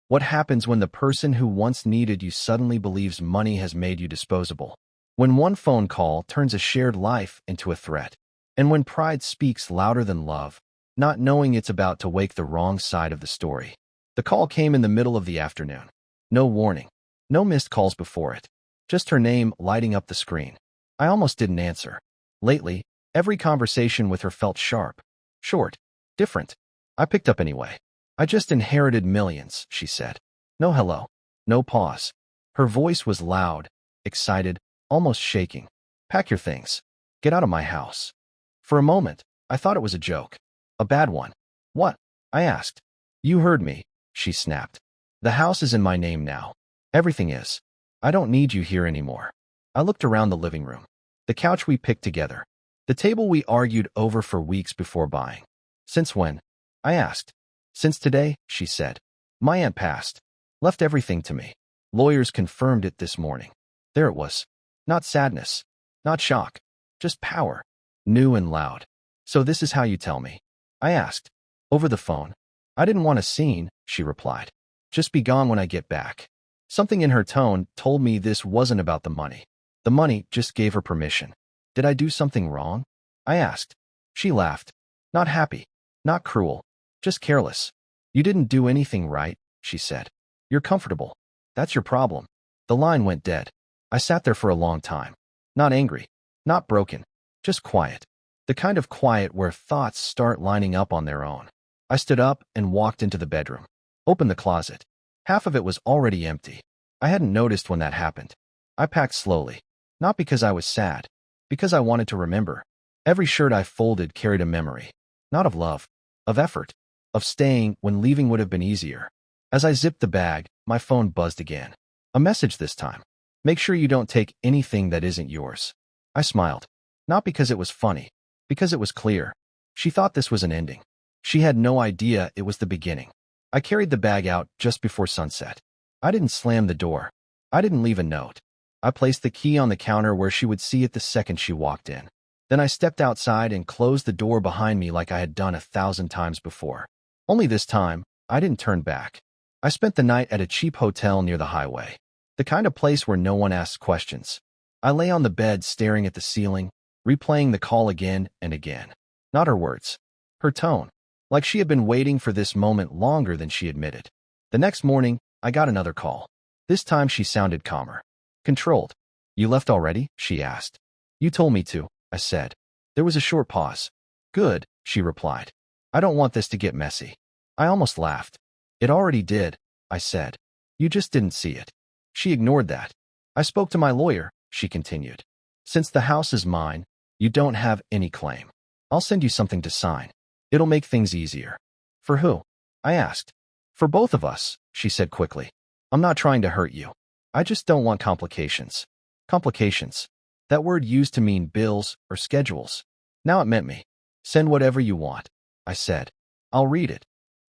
What happens when the person who once needed you suddenly believes money has made you disposable? When one phone call turns a shared life into a threat? And when pride speaks louder than love, not knowing it's about to wake the wrong side of the story? The call came in the middle of the afternoon. No warning. No missed calls before it. Just her name lighting up the screen. I almost didn't answer. Lately, every conversation with her felt sharp, short, different. I picked up anyway. I just inherited millions, she said. No hello. No pause. Her voice was loud, excited, almost shaking. Pack your things. Get out of my house. For a moment, I thought it was a joke. A bad one. What? I asked. You heard me, she snapped. The house is in my name now. Everything is. I don't need you here anymore. I looked around the living room. The couch we picked together. The table we argued over for weeks before buying. Since when? I asked. Since today, she said. My aunt passed. Left everything to me. Lawyers confirmed it this morning. There it was. Not sadness. Not shock. Just power. New and loud. So this is how you tell me? I asked. Over the phone. I didn't want a scene, she replied. Just be gone when I get back. Something in her tone told me this wasn't about the money. The money just gave her permission. Did I do something wrong? I asked. She laughed. Not happy. Not cruel. Just careless. You didn't do anything right, she said. You're comfortable. That's your problem. The line went dead. I sat there for a long time. Not angry. Not broken. Just quiet. The kind of quiet where thoughts start lining up on their own. I stood up and walked into the bedroom. Opened the closet. Half of it was already empty. I hadn't noticed when that happened. I packed slowly. Not because I was sad. Because I wanted to remember. Every shirt I folded carried a memory. Not of love. Of effort. Of staying when leaving would have been easier. As I zipped the bag, my phone buzzed again. A message this time. Make sure you don't take anything that isn't yours. I smiled. Not because it was funny. Because it was clear. She thought this was an ending. She had no idea it was the beginning. I carried the bag out just before sunset. I didn't slam the door. I didn't leave a note. I placed the key on the counter where she would see it the second she walked in. Then I stepped outside and closed the door behind me like I had done 1,000 times before. Only this time, I didn't turn back. I spent the night at a cheap hotel near the highway. The kind of place where no one asks questions. I lay on the bed staring at the ceiling, replaying the call again and again. Not her words. Her tone. Like she had been waiting for this moment longer than she admitted. The next morning, I got another call. This time she sounded calmer. Controlled. You left already? She asked. You told me to, I said. There was a short pause. Good, she replied. I don't want this to get messy. I almost laughed. It already did, I said. You just didn't see it. She ignored that. I spoke to my lawyer, she continued. Since the house is mine, you don't have any claim. I'll send you something to sign. It'll make things easier. For who? I asked. For both of us, she said quickly. I'm not trying to hurt you. I just don't want complications. Complications. That word used to mean bills or schedules. Now it meant me. Send whatever you want, I said. I'll read it.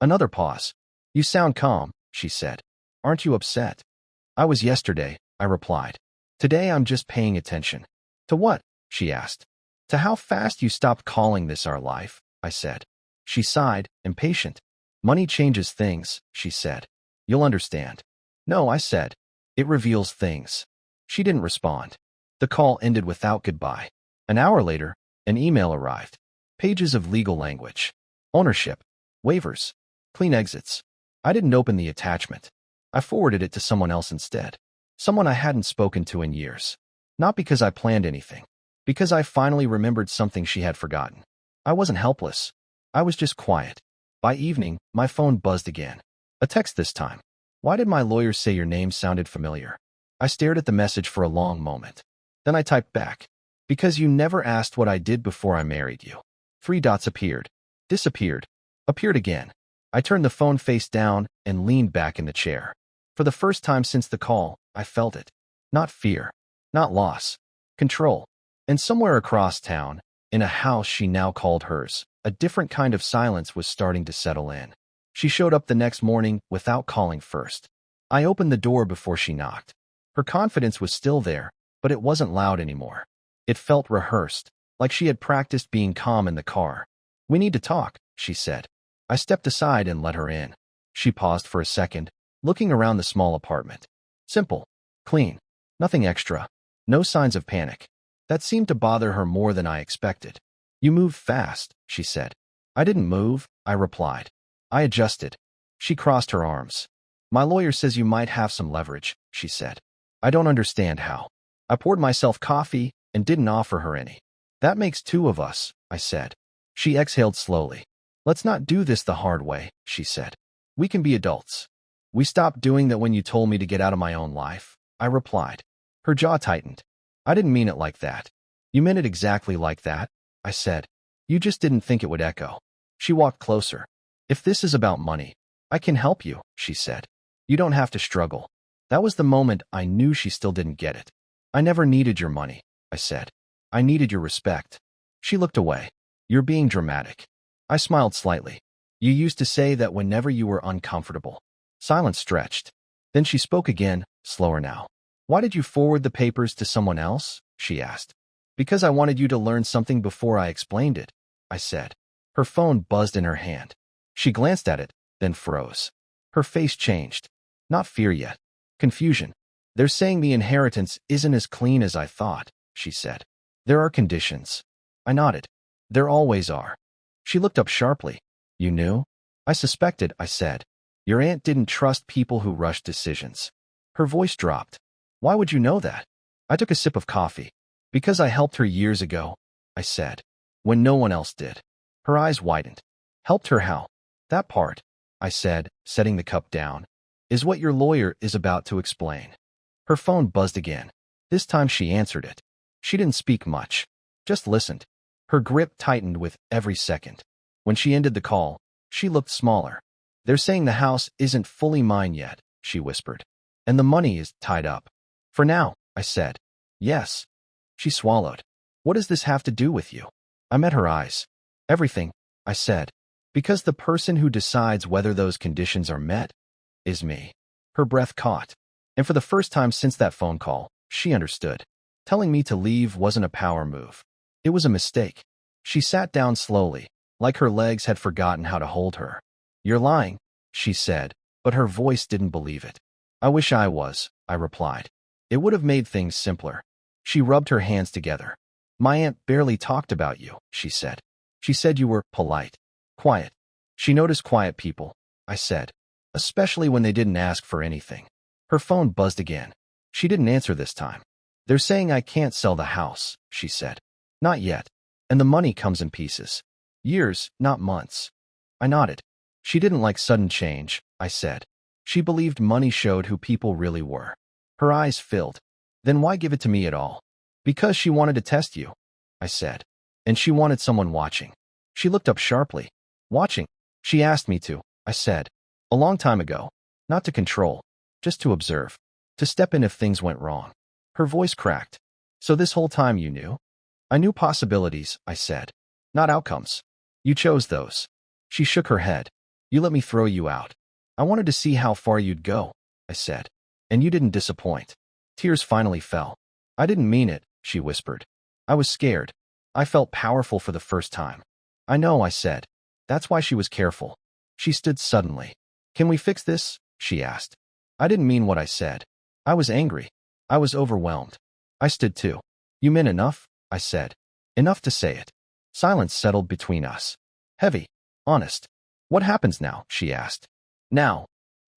Another pause. You sound calm, she said. Aren't you upset? I was yesterday, I replied. Today I'm just paying attention. To what? She asked. To how fast you stopped calling this our life, I said. She sighed, impatient. Money changes things, she said. You'll understand. No, I said. It reveals things. She didn't respond. The call ended without goodbye. An hour later, an email arrived. Pages of legal language. Ownership. Waivers. Clean exits. I didn't open the attachment. I forwarded it to someone else instead. Someone I hadn't spoken to in years. Not because I planned anything. Because I finally remembered something she had forgotten. I wasn't helpless. I was just quiet. By evening, my phone buzzed again. A text this time. Why did my lawyer say your name sounded familiar? I stared at the message for a long moment. Then I typed back. Because you never asked what I did before I married you. 3 dots appeared. Disappeared. Appeared again. I turned the phone face down and leaned back in the chair. For the first time since the call, I felt it. Not fear. Not loss. Control. And somewhere across town, in a house she now called hers, a different kind of silence was starting to settle in. She showed up the next morning without calling first. I opened the door before she knocked. Her confidence was still there, but it wasn't loud anymore. It felt rehearsed, like she had practiced being calm in the car. We need to talk, she said. I stepped aside and let her in. She paused for a second, looking around the small apartment. Simple, clean, nothing extra, no signs of panic. That seemed to bother her more than I expected. You moved fast, she said. I didn't move, I replied. I adjusted. She crossed her arms. My lawyer says you might have some leverage, she said. I don't understand how. I poured myself coffee and didn't offer her any. That makes two of us, I said. She exhaled slowly. Let's not do this the hard way, she said. We can be adults. We stopped doing that when you told me to get out of my own life, I replied. Her jaw tightened. I didn't mean it like that. You meant it exactly like that, I said. You just didn't think it would echo. She walked closer. If this is about money, I can help you, she said. You don't have to struggle. That was the moment I knew she still didn't get it. I never needed your money, I said. I needed your respect. She looked away. You're being dramatic. I smiled slightly. You used to say that whenever you were uncomfortable. Silence stretched. Then she spoke again, slower now. Why did you forward the papers to someone else? She asked. Because I wanted you to learn something before I explained it, I said. Her phone buzzed in her hand. She glanced at it, then froze. Her face changed. Not fear yet. Confusion. They're saying the inheritance isn't as clean as I thought, she said. There are conditions. I nodded. There always are. She looked up sharply. You knew? I suspected, I said. Your aunt didn't trust people who rushed decisions. Her voice dropped. Why would you know that? I took a sip of coffee. Because I helped her years ago, I said. When no one else did. Her eyes widened. Helped her how? That part, I said, setting the cup down, is what your lawyer is about to explain. Her phone buzzed again. This time she answered it. She didn't speak much. Just listened. Her grip tightened with every second. When she ended the call, she looked smaller. They're saying the house isn't fully mine yet, she whispered. And the money is tied up. For now, I said. Yes. She swallowed. What does this have to do with you? I met her eyes. Everything, I said. Because the person who decides whether those conditions are met is me. Her breath caught. And for the first time since that phone call, she understood. Telling me to leave wasn't a power move. It was a mistake. She sat down slowly, like her legs had forgotten how to hold her. You're lying, she said, but her voice didn't believe it. I wish I was, I replied. It would have made things simpler. She rubbed her hands together. My aunt barely talked about you, she said. She said you were polite, quiet. She noticed quiet people, I said, especially when they didn't ask for anything. Her phone buzzed again. She didn't answer this time. They're saying I can't sell the house, she said. Not yet. And the money comes in pieces. Years, not months. I nodded. She didn't like sudden change, I said. She believed money showed who people really were. Her eyes filled. Then why give it to me at all? Because she wanted to test you, I said. And she wanted someone watching. She looked up sharply. Watching? She asked me to, I said. A long time ago. Not to control. Just to observe. To step in if things went wrong. Her voice cracked. So this whole time you knew? I knew possibilities, I said. Not outcomes. You chose those. She shook her head. You let me throw you out. I wanted to see how far you'd go, I said. And you didn't disappoint. Tears finally fell. I didn't mean it, she whispered. I was scared. I felt powerful for the first time. I know, I said. That's why she was careful. She stood suddenly. Can we fix this? She asked. I didn't mean what I said. I was angry. I was overwhelmed. I stood too. You meant enough? I said. Enough to say it. Silence settled between us. Heavy. Honest. What happens now? She asked. Now.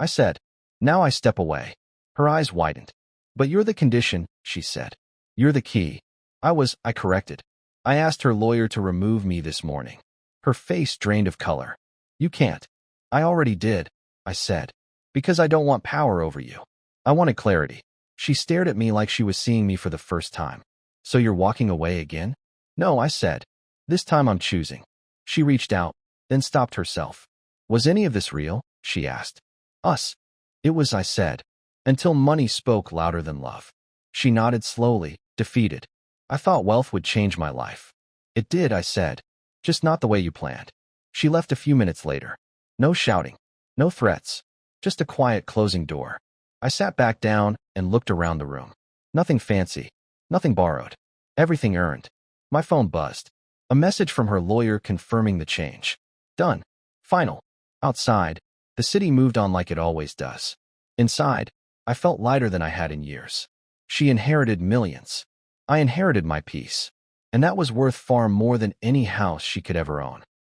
I said. Now I step away. Her eyes widened. But you're the condition, she said. You're the key. I corrected. I asked her lawyer to remove me this morning. Her face drained of color. You can't. I already did, I said. Because I don't want power over you. I wanted clarity. She stared at me like she was seeing me for the first time. So you're walking away again? No, I said. This time I'm choosing. She reached out, then stopped herself. Was any of this real? She asked. Us. It was, I said. Until money spoke louder than love. She nodded slowly, defeated. I thought wealth would change my life. It did, I said. Just not the way you planned. She left a few minutes later. No shouting. No threats. Just a quiet closing door. I sat back down and looked around the room. Nothing fancy. Nothing borrowed. Everything earned. My phone buzzed. A message from her lawyer confirming the change. Done. Final. Outside, the city moved on like it always does. Inside, I felt lighter than I had in years. She inherited millions. I inherited my peace. And that was worth far more than any house she could ever own.